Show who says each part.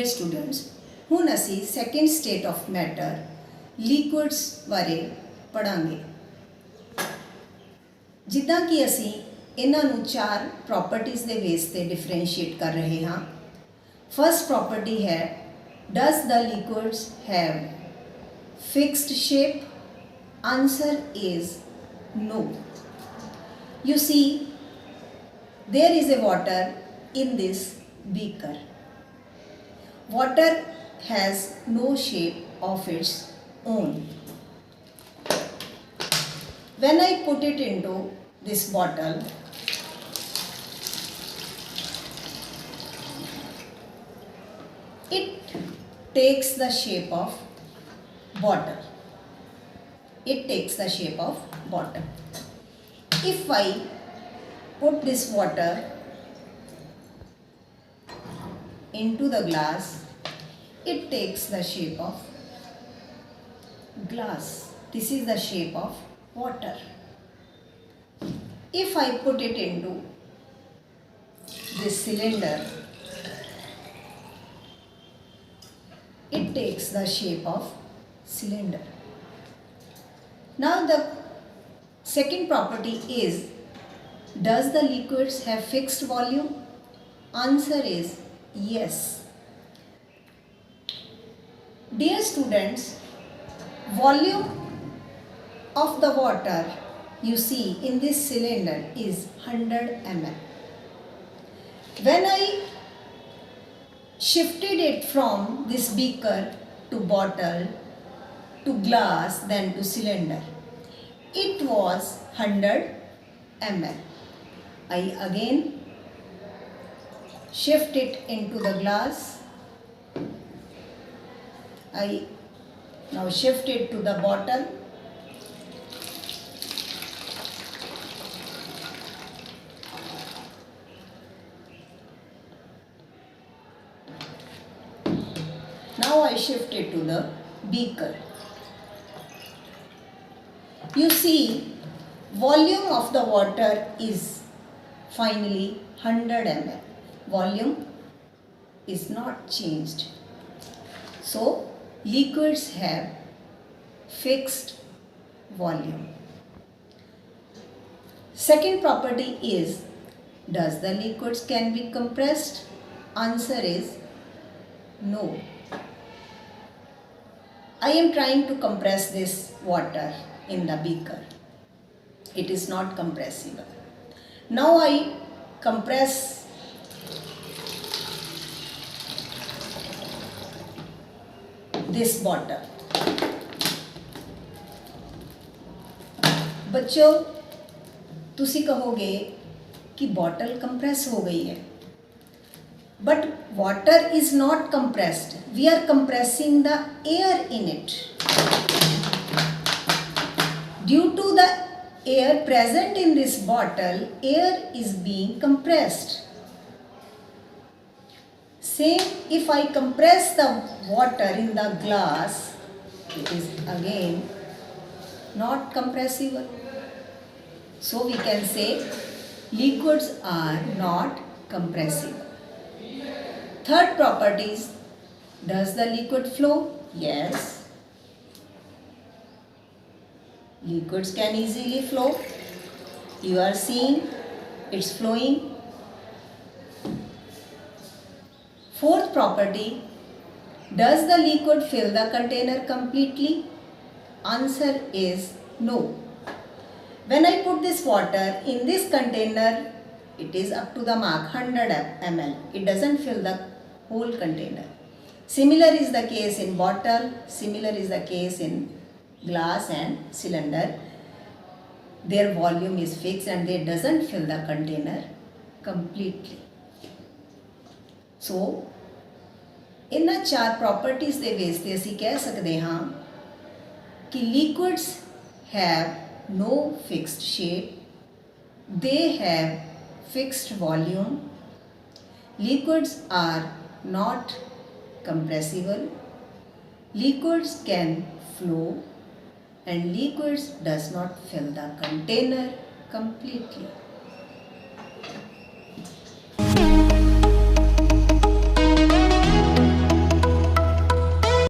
Speaker 1: Dear students ਹੁਣ ਅਸੀਂ second state of matter ਲਿਕੁਇਡਸ ਬਾਰੇ ਪੜਾਂਗੇ। ਜਿੱਦਾਂ ਕਿ ਅਸੀਂ ਇਹਨਾਂ ਨੂੰ ਚਾਰ ਪ੍ਰੋਪਰਟੀਜ਼ ਦੇ ਬੇਸ ਤੇ ਡਿਫਰੈਂਸ਼ੀਏਟ ਕਰ ਰਹੇ ਹਾਂ। ਫਸਟ ਪ੍ਰੋਪਰਟੀ ਹੈ does the liquids have fixed shape? Answer is no. You see, there is a water in this beaker. Water has no shape of its own. When I put it into this bottle, it takes the shape of bottle. It takes the shape of bottle. If I put this water into the glass, it takes the shape of glass. This is the shape of water. If I put it into this cylinder, it takes the shape of cylinder. Now the second property is, does the liquids have fixed volume? Answer is yes. Dear students, volume of the water you see in this cylinder is 100 ml. When I shifted it from this beaker to bottle to glass then to cylinder, it was 100 ml. I again shift it into the glass. I now shift it to the bottle. Now I shift it to the beaker. You see, volume of the water is finally 100 ml. Volume is not changed. So, liquids have fixed volume. Second property is, does the liquids can be compressed? Answer is no. I am trying to compress this water in the beaker. It is not compressible. Now I compress this bottle. बच्चों, तुसी कहोगे कि bottle compress हो गई है, but water is not compressed. We are compressing the air in it. Due to the air present in this bottle, air is being compressed. Same, if I compress the water in the glass, it is again not compressible. So we can say liquids are not compressible. Third property is, does the liquid flow? Yes. Liquids can easily flow. You are seeing it's flowing. Fourth property, does the liquid fill the container completely? Answer is no. When I put this water in this container, it is up to the mark 100 ml. It doesn't fill the whole container. Similar is the case in bottle, similar is the case in glass and cylinder. Their volume is fixed and they doesn't fill the container completely. So, ਇਹਨਾਂ ਚਾਰ properties ਦੇ base ਤੇ ਅਸੀਂ ਕਹਿ ਸਕਦੇ ਹਾਂ ਕਿ liquids have no fixed shape, they have fixed volume, liquids are not compressible, liquids can flow, and liquids does not fill the container completely.